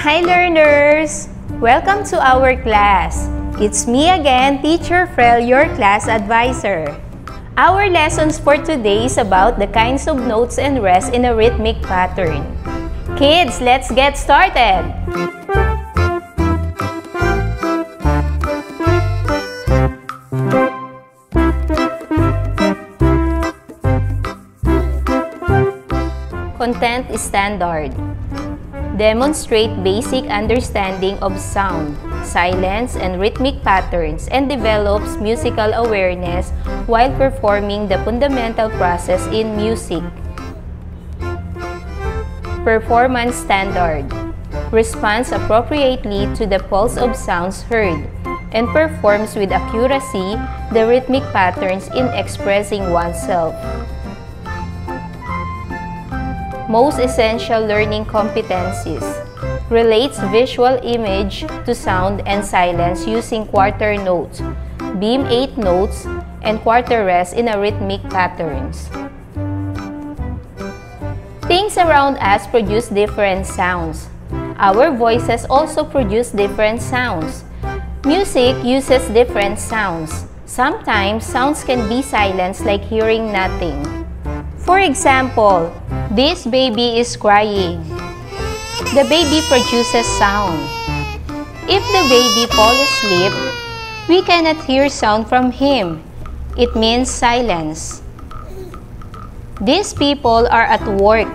Hi learners! Welcome to our class. It's me again, Teacher Frel, your class advisor. Our lessons for today is about the kinds of notes and rests in a rhythmic pattern. Kids, let's get started! Content standard. Demonstrate basic understanding of sound, silence, and rhythmic patterns and develops musical awareness while performing the fundamental process in music. Performance standard. Responds appropriately to the pulse of sounds heard and performs with accuracy the rhythmic patterns in expressing oneself. Most essential learning competencies. Relates visual image to sound and silence using quarter notes, beam 8 notes, and quarter rest in a rhythmic patterns. Things around us produce different sounds. Our voices also produce different sounds. Music uses different sounds. Sometimes sounds can be silenced like hearing nothing. For example, this baby is crying. The baby produces sound. If the baby falls asleep, we cannot hear sound from him. It means silence. These people are at work.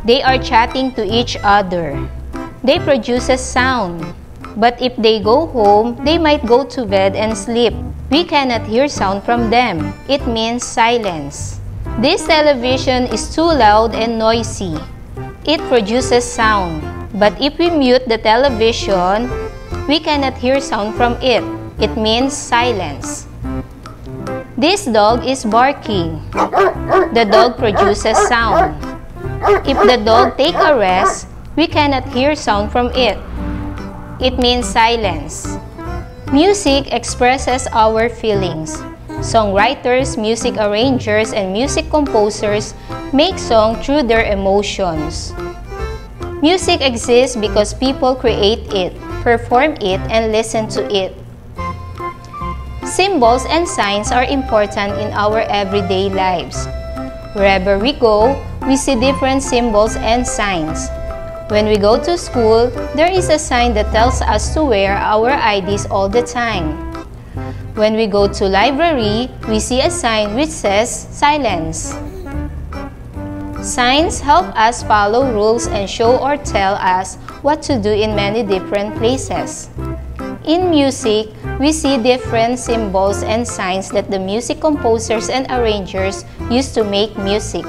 They are chatting to each other. They produce sound. But if they go home, they might go to bed and sleep. We cannot hear sound from them. It means silence. This television is too loud and noisy. It produces sound. But if we mute the television, we cannot hear sound from it. It means silence. This dog is barking. The dog produces sound. If the dog takes a rest, we cannot hear sound from it. It means silence. Music expresses our feelings. Songwriters, music arrangers, and music composers make songs through their emotions. Music exists because people create it, perform it, and listen to it. Symbols and signs are important in our everyday lives. Wherever we go, we see different symbols and signs. When we go to school, there is a sign that tells us to wear our IDs all the time. When we go to library, we see a sign which says silence. Signs help us follow rules and show or tell us what to do in many different places. In music, we see different symbols and signs that the music composers and arrangers use to make music.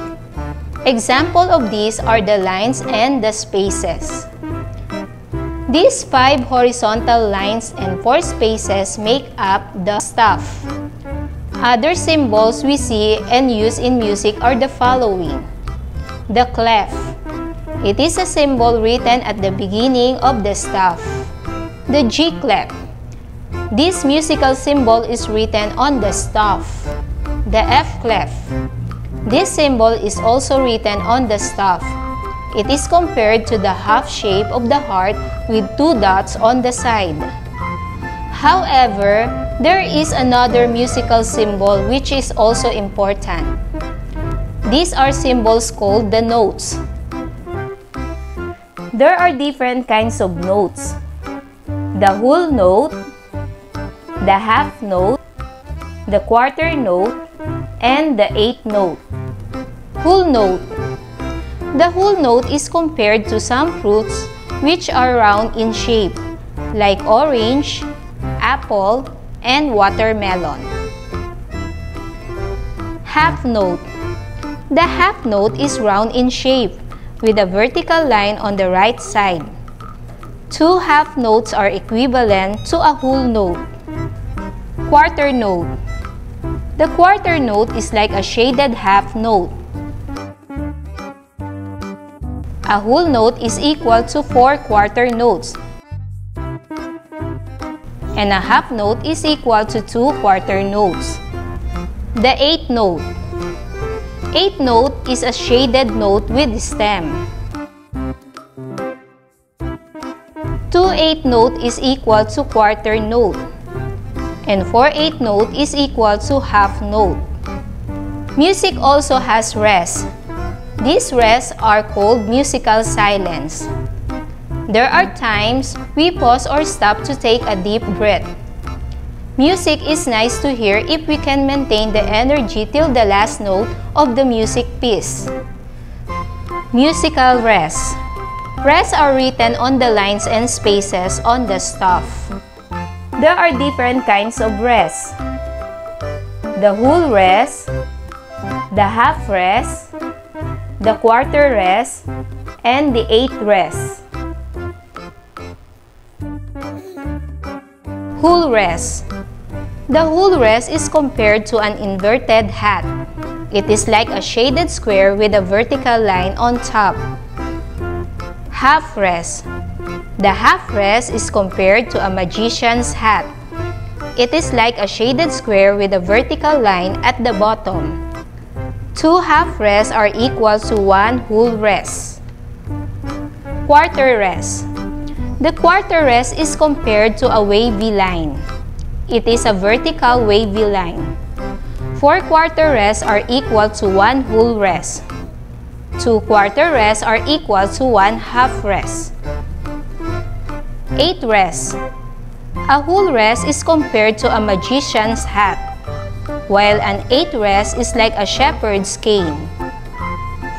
Examples of these are the lines and the spaces. These 5 horizontal lines and 4 spaces make up the staff. Other symbols we see and use in music are the following. The clef. It is a symbol written at the beginning of the staff. The G-clef. This musical symbol is written on the staff. The F-clef. This symbol is also written on the staff. It is compared to the half shape of the heart with 2 dots on the side. However, there is another musical symbol which is also important. These are symbols called the notes. There are different kinds of notes. The whole note, the half note, the quarter note, and the 8th note. Whole note. The whole note is compared to some fruits which are round in shape, like orange, apple, and watermelon. Half note. The half note is round in shape, with a vertical line on the right side. 2 half notes are equivalent to a whole note. Quarter note. The quarter note is like a shaded half note. A whole note is equal to 4 quarter notes, and a half note is equal to 2 quarter notes. The 8th note. 8th note is a shaded note with stem. 2/8 note is equal to quarter note, and 4/8 note is equal to half note. Music also has rests. These rests are called musical silence. There are times we pause or stop to take a deep breath. Music is nice to hear if we can maintain the energy till the last note of the music piece. Musical rests. Rests are written on the lines and spaces on the stuff. There are different kinds of rests: the whole rest, the half rest, the quarter rest, and the 8th rest. Whole rest. The whole rest is compared to an inverted hat. It is like a shaded square with a vertical line on top. Half rest. The half rest is compared to a magician's hat. It is like a shaded square with a vertical line at the bottom. 2 half rests are equal to 1 whole rest. Quarter rest. The quarter rest is compared to a wavy line. It is a vertical wavy line. 4 quarter rests are equal to 1 whole rest. 2 quarter rests are equal to 1 half rest. 8 rests. A whole rest is compared to a magician's hat, while an 8 rest is like a shepherd's cane.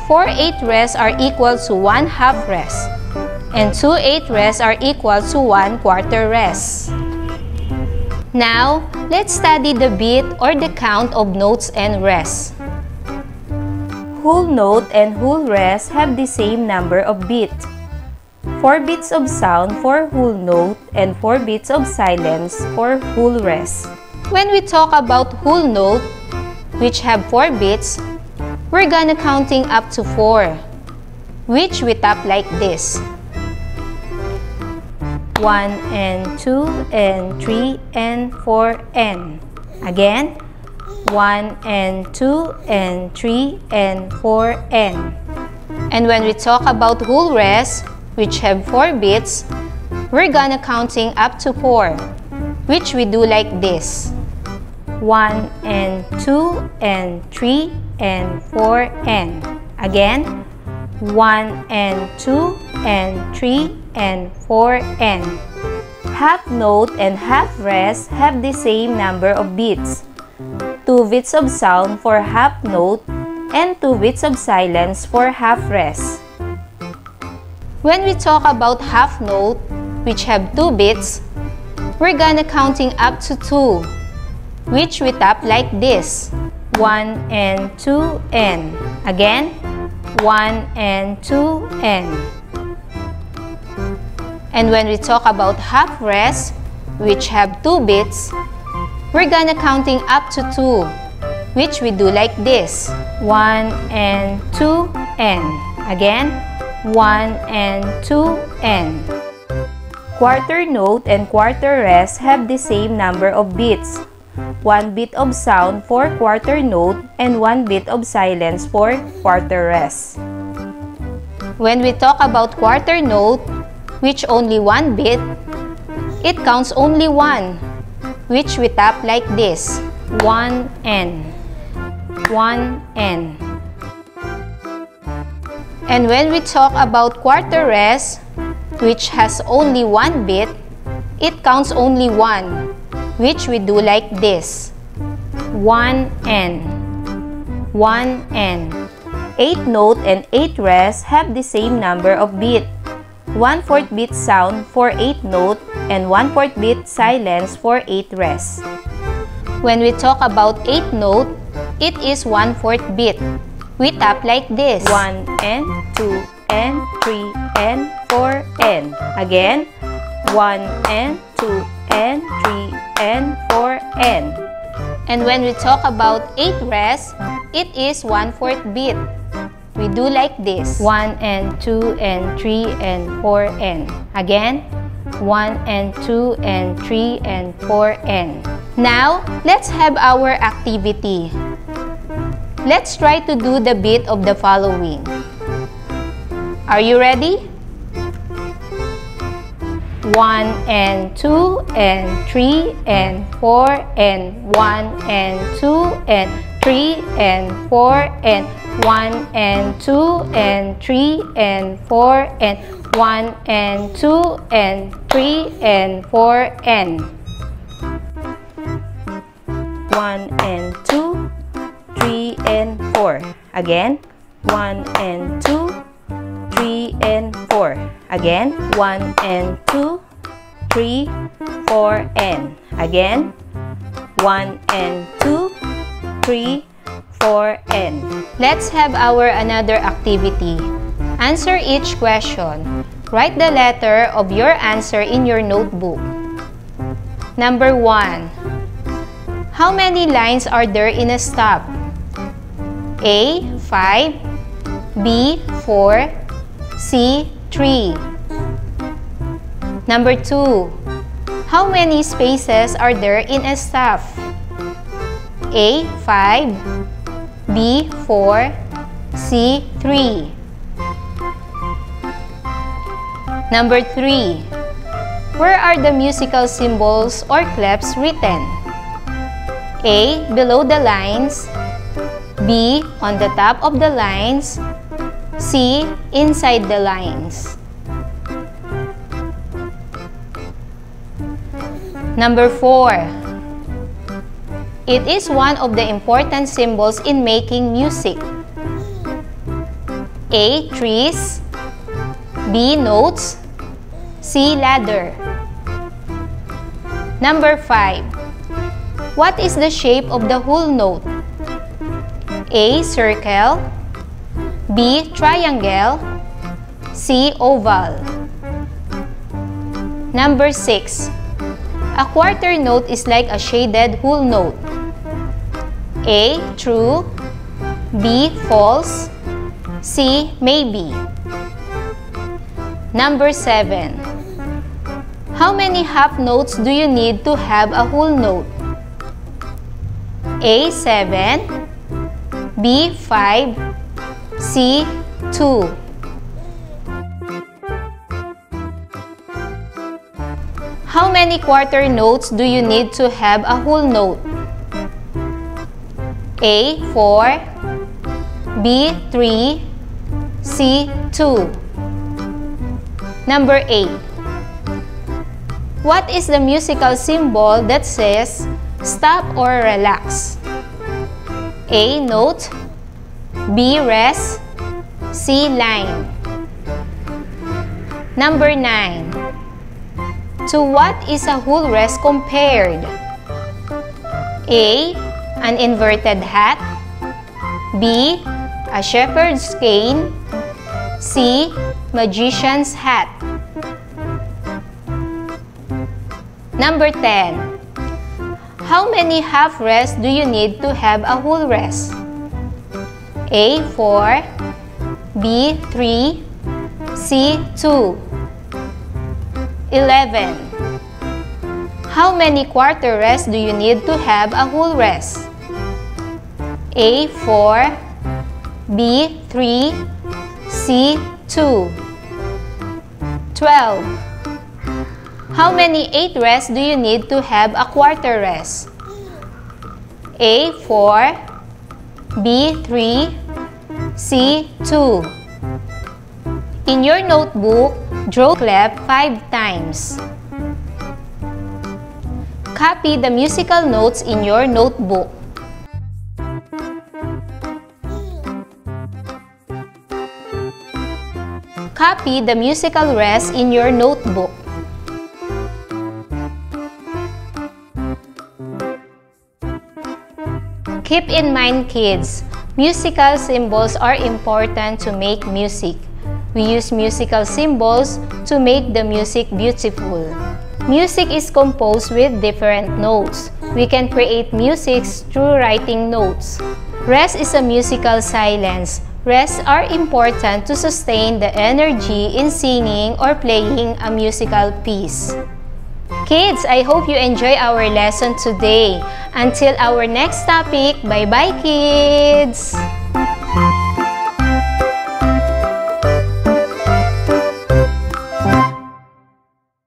4 8 rests are equal to 1 half rest, and 2 8 rests are equal to 1 quarter rest. Now, let's study the beat or the count of notes and rests. Whole note and whole rest have the same number of beats. 4 beats of sound for whole note and 4 beats of silence for whole rest. When we talk about whole note, which have 4 beats, we're gonna counting up to 4, which we tap like this. 1 and 2 and 3 and 4 and. Again, 1 and 2 and 3 and 4 and. And when we talk about whole rest, which have 4 beats, we're gonna counting up to 4, which we do like this. 1 and 2 and 3 and 4 and. Again, 1 and 2 and 3 and 4 and. Half note and half rest have the same number of beats. 2 beats of sound for half note and 2 beats of silence for half rest. When we talk about half note, which have 2 beats, we're gonna counting up to 2, which we tap like this. 1 and 2 and. Again, 1 and 2 and. And when we talk about half rest, which have 2 beats, we're gonna counting up to 2, which we do like this. 1 and 2 and. Again, 1 and 2 and. Quarter note and quarter rest have the same number of beats. 1 beat of sound for quarter note and 1 beat of silence for quarter rest. When we talk about quarter note, which only 1 beat, it counts only 1, which we tap like this. 1 and. 1 and. And when we talk about quarter rest, which has only 1 beat, it counts only 1, which we do like this. 1 and. 1 and. 8 note and 8 rest have the same number of beat. 1/4 beat sound for 8 note and 1/4 beat silence for 8 rest. When we talk about 8 note, it is 1/4 beat. We tap like this. 1 and 2 and 3 and 4 and. Again, 1 and 2 and 3 and 4 and. And when we talk about 8 rest, it is 1/4 beat. We do like this. 1 and 2 and 3 and 4 and. Again, 1 and 2 and 3 and 4 and. Now, let's have our activity. Let's try to do the beat of the following. Are you ready? 1 and 2 and 3 and 4 and 1 and 2 and 3 and 4 and 1 and 2 and 3 and 4 and 1 and 2 and 3 and 4 and 1 and 2, 3 and 4. Again, 1 and 2, 3 and 4. Again, 1 and 2, 3, 4 and. Again, 1 and 2, 3, 4 and. Let's have our another activity. Answer each question. Write the letter of your answer in your notebook. Number 1. How many lines are there in a stop? A. 5, B. 4, C. 3. Number 2. How many spaces are there in a stop? A. 5, B. 4, C. 3. Number 3. Where are the musical symbols or clefs written? A. Below the lines, B. On the top of the lines, C. Inside the lines. Number 4. It is one of the important symbols in making music. A. Trees, B. Notes, C. Ladder. Number 5. What is the shape of the whole note? A. Circle, B. Triangle, C. Oval. Number 6. A quarter note is like a shaded whole note. A. True, B. False, C. Maybe. Number 7. How many half notes do you need to have a whole note? A. 7, B. 5, C. 2. How many quarter notes do you need to have a whole note? A. 4, B. 3, C. 2. Number 8. What is the musical symbol that says stop or relax? A. Note, B. Rest, C. Line. Number 9. To what is a whole rest compared? A. An inverted hat, B. A shepherd's cane, C. Magician's hat. Number 10. How many half rests do you need to have a whole rest? A. 4, B. 3, C. 2. 11. How many quarter rests do you need to have a whole rest? A. 4, B. 3, C. 2. 12. How many 8 rests do you need to have a quarter rest? A. 4, B. 3, C. 2. In your notebook, draw clef 5 times. Copy the musical notes in your notebook. Copy the musical rest in your notebook. Keep in mind, kids, musical symbols are important to make music. We use musical symbols to make the music beautiful. Music is composed with different notes. We can create music through writing notes. Rest is a musical silence. Rests are important to sustain the energy in singing or playing a musical piece. Kids, I hope you enjoy our lesson today. Until our next topic, bye-bye kids!